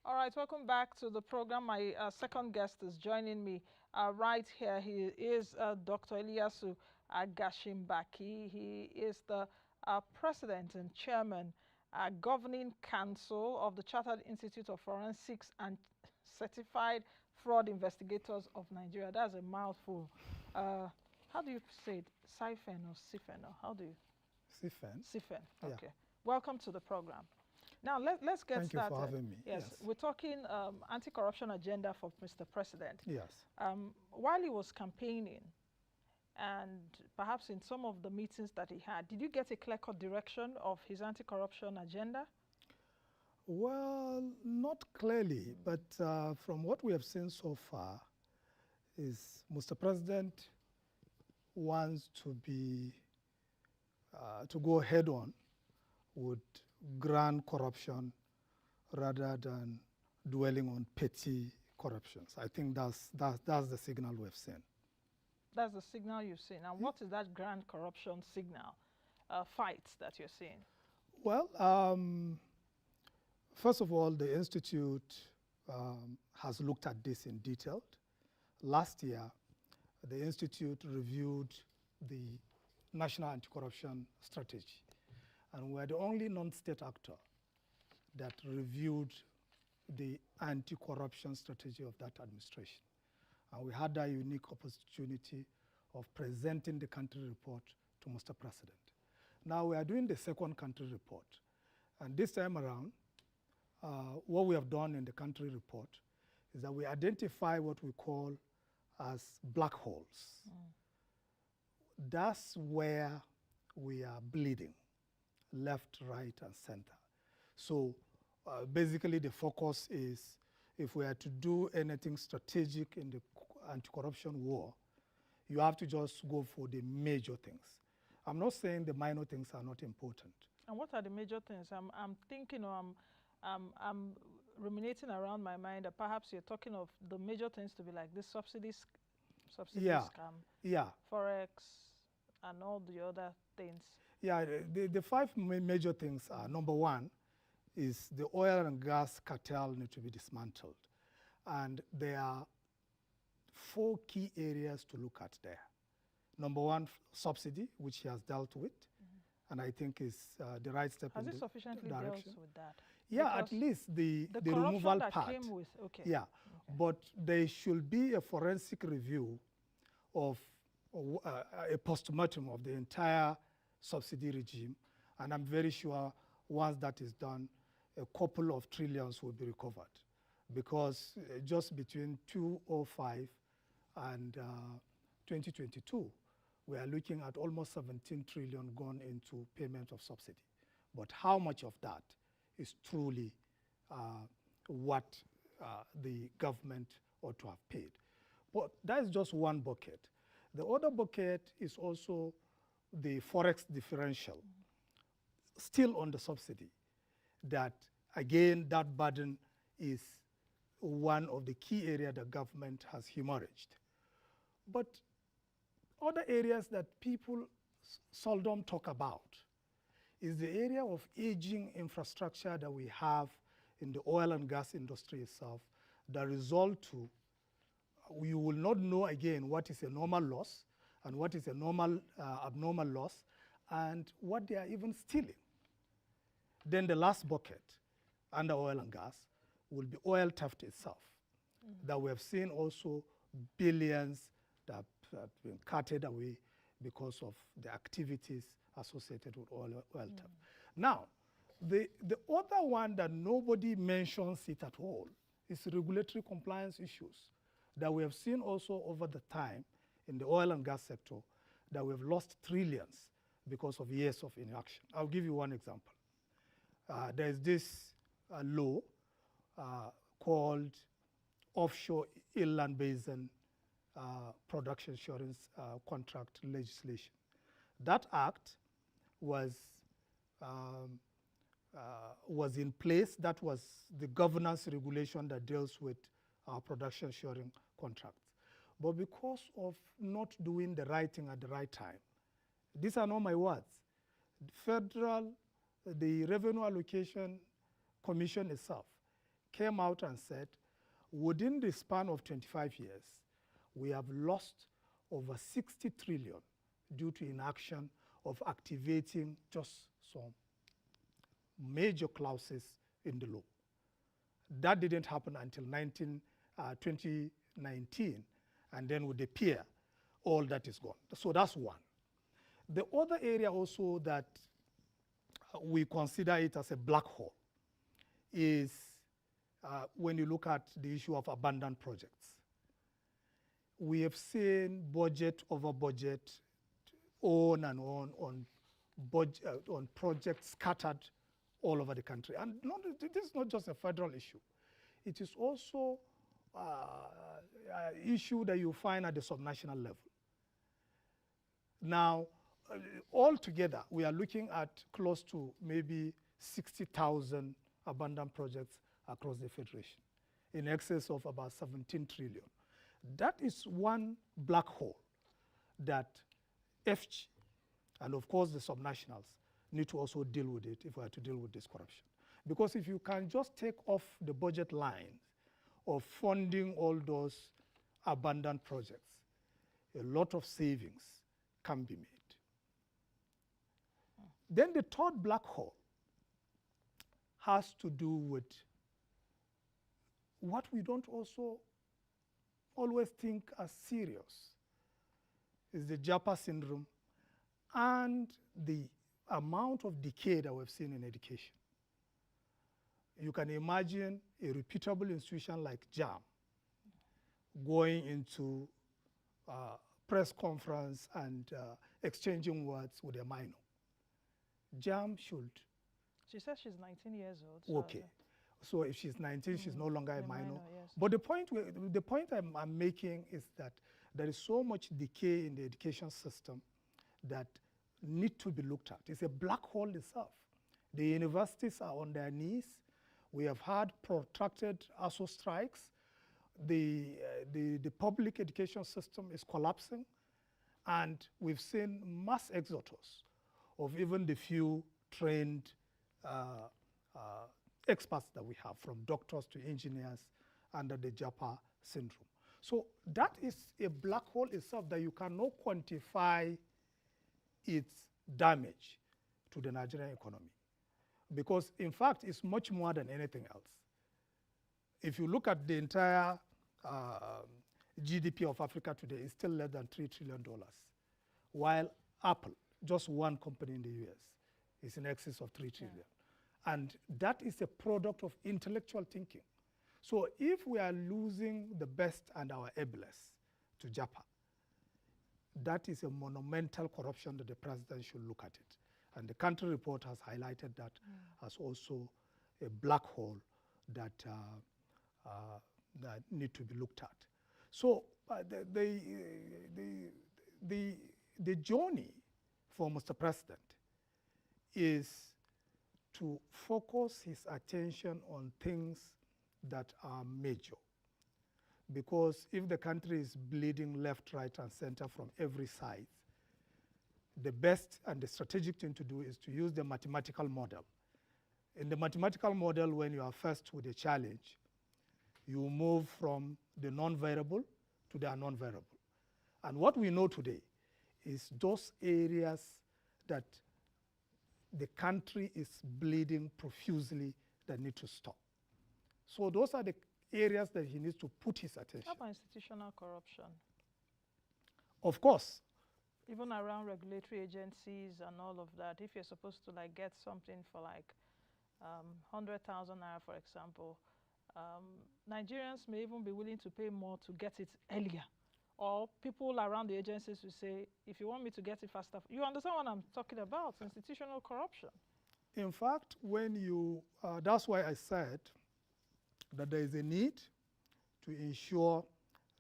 All right, welcome back to the program. My second guest is joining me right here. He is Dr. Iliyasu Gashinbaki. He is the president and chairman, governing council of the Chartered Institute of Forensics and Certified Fraud Investigators of Nigeria. That's a mouthful. How do you say it? CIFCFIN or CIFCFIN? Or how do you? CIFCFIN. CIFCFIN, Yeah. okay. Welcome to the program. Now, let's get started. Thank you for having me. Yes, we're talking anti-corruption agenda for Mr. President. Yes. While he was campaigning, and perhaps in some of the meetings that he had, did you get a clear-cut direction of his anti-corruption agenda? Well, not clearly, but from what we have seen so far, is Mr. President wants to be to go head-on with grand corruption rather than dwelling on petty corruptions. I think that's the signal we've seen. That's the signal you've seen. And what is that grand corruption signal, fight that you're seeing? Well, first of all, the Institute has looked at this in detail. Last year, the Institute reviewed the National Anti-Corruption Strategy. And we're the only non-state actor that reviewed the anti-corruption strategy of that administration. And we had that unique opportunity of presenting the country report to Mr. President. Now we are doing the second country report. And this time around, what we have done in the country report is that we identify what we call as black holes. That's where we are bleeding, left, right, and center. So basically the focus is, if we are to do anything strategic in the anti-corruption war, you have to just go for the major things. I'm not saying the minor things are not important. And what are the major things? I'm thinking, I'm ruminating around my mind that perhaps you're talking of the major things to be like this subsidy scam, Forex, and all the other things. Yeah, the five major things are, number one, is the oil and gas cartel need to be dismantled. And there are four key areas to look at there. Number one, subsidy, which he has dealt with, and I think is the right step in the direction. Has he sufficiently dealt with that? Yeah, because at least the removal that part. Came with, okay. Yeah, okay. But there should be a forensic review of a postmortem of the entire subsidy regime, and I'm very sure once that is done, a couple of trillions will be recovered, because just between 2005 and 2022, we are looking at almost 17 trillion gone into payment of subsidy. But how much of that is truly what the government ought to have paid? But that is just one bucket. The other bucket is also the Forex differential, still on the subsidy, that again, that burden is one of the key areas the government has hemorrhaged. But other areas that people seldom talk about is the area of aging infrastructure that we have in the oil and gas industry itself, that result to, we will not know again what is a normal loss and what is a normal abnormal loss, and what they are even stealing. Then the last bucket under oil and gas will be oil theft itself, that we have seen also billions that have been carted away because of the activities associated with oil theft. Now, the other one that nobody mentions it at all is regulatory compliance issues that we have seen also over the time in the oil and gas sector, that we have lost trillions because of years of inaction. I'll give you one example. There's this law called Offshore Inland Basin Production Assurance Contract Legislation. That act was in place. That was the governance regulation that deals with production assuring contracts. But because of not doing the right thing at the right time, these are not my words. The Revenue Allocation Commission itself came out and said, within the span of 25 years, we have lost over 60 trillion due to inaction of activating just some major clauses in the law. That didn't happen until 2019, and then with the peer, all that is gone. So that's one. The other area also that we consider it as a black hole is when you look at the issue of abandoned projects. We have seen budget over budget, on and on projects scattered all over the country. And this is not just a federal issue. It is also an issue that you find at the subnational level. Now, altogether, we are looking at close to maybe 60,000 abandoned projects across the Federation, in excess of about 17 trillion. That is one black hole that FG, and of course the subnationals, need to also deal with it if we are to deal with this corruption. Because if you can just take off the budget line of funding all those abandoned projects, a lot of savings can be made. Then the third black hole has to do with what we don't also always think as serious, is the Japa syndrome and the amount of decay that we've seen in education. You can imagine a reputable institution like JAM going into press conference and exchanging words with a minor. JAM should. She says she's 19 years old. Okay. So if she's 19, she's no longer a minor. Yes. But the point I'm making is that there is so much decay in the education system that need to be looked at. It's a black hole itself. The universities are on their knees. We have had protracted ASO strikes. The public education system is collapsing. And we've seen mass exodus of even the few trained experts that we have, from doctors to engineers, under the Japa syndrome. So that is a black hole itself that you cannot quantify its damage to the Nigerian economy. Because in fact, it's much more than anything else. If you look at the entire GDP of Africa today, it's still less than $3 trillion. While Apple, just one company in the US, is in excess of $3 trillion. And that is a product of intellectual thinking. So if we are losing the best and our ablest to Japa, that is a monumental corruption that the president should look at it. And the country report has highlighted that as also a black hole that, that need to be looked at. So the journey for Mr. President is to focus his attention on things that are major. Because if the country is bleeding left, right, and center from every side, the best and the strategic thing to do is to use the mathematical model. In the mathematical model, when you are faced with a challenge, you move from the non-variable to the non-variable. And what we know today is those areas that the country is bleeding profusely that need to stop. So those are the areas that he needs to put his attention. How about institutional corruption? Of course. Even around regulatory agencies and all of that, if you're supposed to get something for 100,000 naira, for example, Nigerians may even be willing to pay more to get it earlier. Or people around the agencies will say, if you want me to get it faster, you understand what I'm talking about, institutional corruption. In fact, when you, that's why I said that there is a need to ensure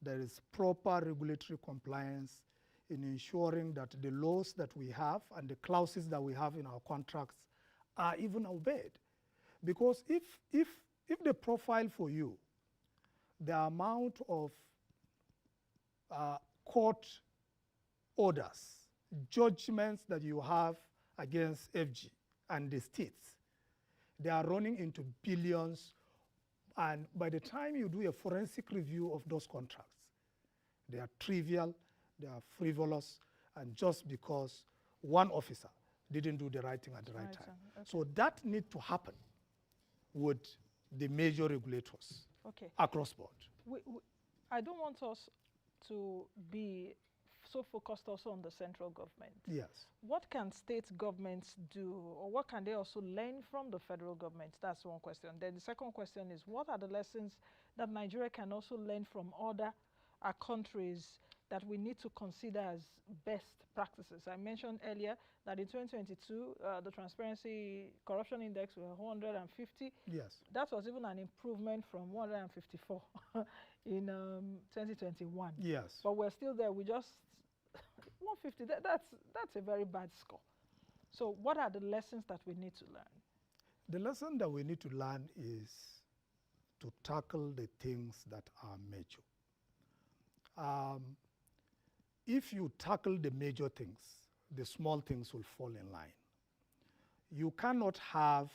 there is proper regulatory compliance in ensuring that the laws that we have and the clauses that we have in our contracts are even obeyed. Because if the profile for you, the amount of court orders, judgments that you have against FG and the states, they are running into billions And by the time you do a forensic review of those contracts, they are trivial, they are frivolous, and just because one officer didn't do the right thing at the right time. Okay. So that needs to happen with the major regulators across board. I don't want us to be so focused also on the central government. Yes. What can state governments do, or what can they also learn from the federal government? That's one question. Then the second question is, what are the lessons that Nigeria can also learn from other countries that we need to consider as best practices? I mentioned earlier that in 2022, the Transparency Corruption Index was 150. Yes. That was even an improvement from 154 in 2021. Yes. But we're still there. We just 150. That's a very bad score. So what are the lessons that we need to learn? The lesson that we need to learn is to tackle the things that are major. If you tackle the major things, the small things will fall in line. You cannot have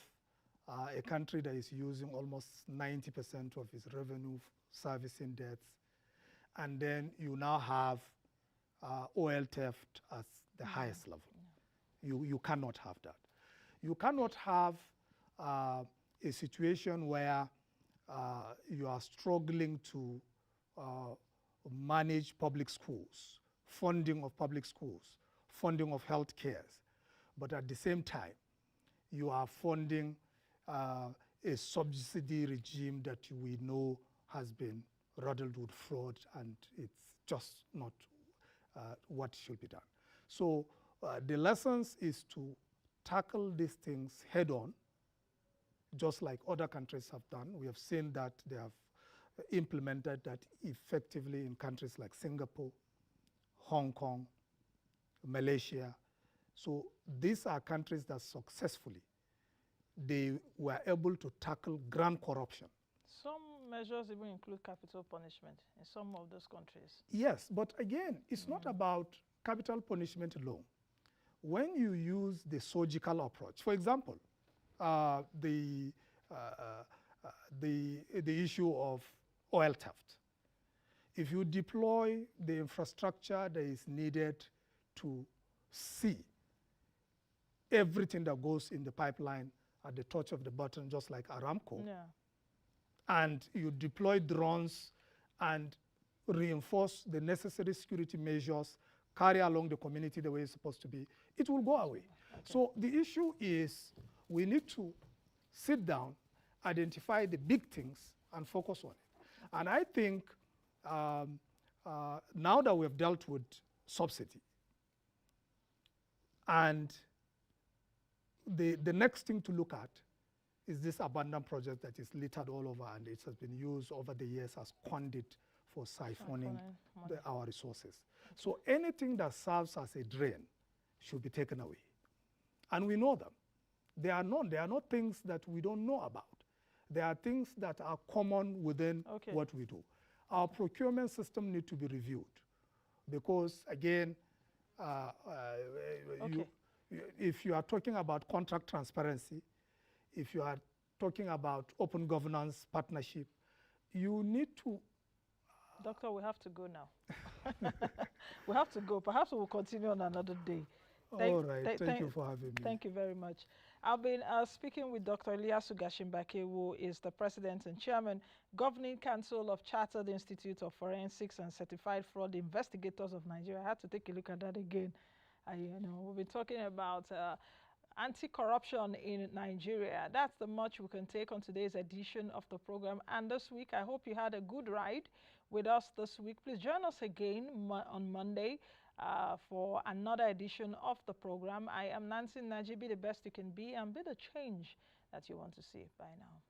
a country that is using almost 90% of its revenue servicing debts, and then you now have oil theft as the highest level. You cannot have that. You cannot have a situation where you are struggling to manage public schools, funding of public schools, funding of health care, but at the same time, you are funding a subsidy regime that we know has been riddled with fraud, and it's just not what should be done. So the lessons is to tackle these things head on, just like other countries have done. We have seen that they have implemented that effectively in countries like Singapore, Hong Kong, Malaysia. So these are countries that successfully, they were able to tackle grand corruption. Some measures even include capital punishment in some of those countries. Yes, but again, it's not about capital punishment alone. When you use the surgical approach, for example, the issue of oil theft. If you deploy the infrastructure that is needed to see everything that goes in the pipeline at the touch of the button, just like Aramco, and you deploy drones and reinforce the necessary security measures, carry along the community the way it's supposed to be, it will go away. So the issue is we need to sit down, identify the big things, and focus on it. And I think now that we've dealt with subsidy, and the next thing to look at is this abandoned project that is littered all over, and it has been used over the years as conduit for siphoning our resources. So anything that serves as a drain should be taken away. And we know them. They are not things that we don't know about. There are things that are common within what we do. Our procurement system needs to be reviewed because, again, if you are talking about contract transparency, if you are talking about open governance partnership, you need to... Doctor, we have to go now. We have to go. Perhaps we'll continue on another day. All right. Thank you for having me. Thank you very much. I've been speaking with Dr. Iliyasu Gashinbaki, who is the President and Chairman, Governing Council of Chartered Institute of Forensics and Certified Fraud Investigators of Nigeria. I had to take a look at that again. We've been talking about anti-corruption in Nigeria. That's the much we can take on today's edition of the program. And this week, I hope you had a good ride with us this week. Please join us again on Monday for another edition of the program. I am Nancy Naji. Be the best you can be and be the change that you want to see. Bye now.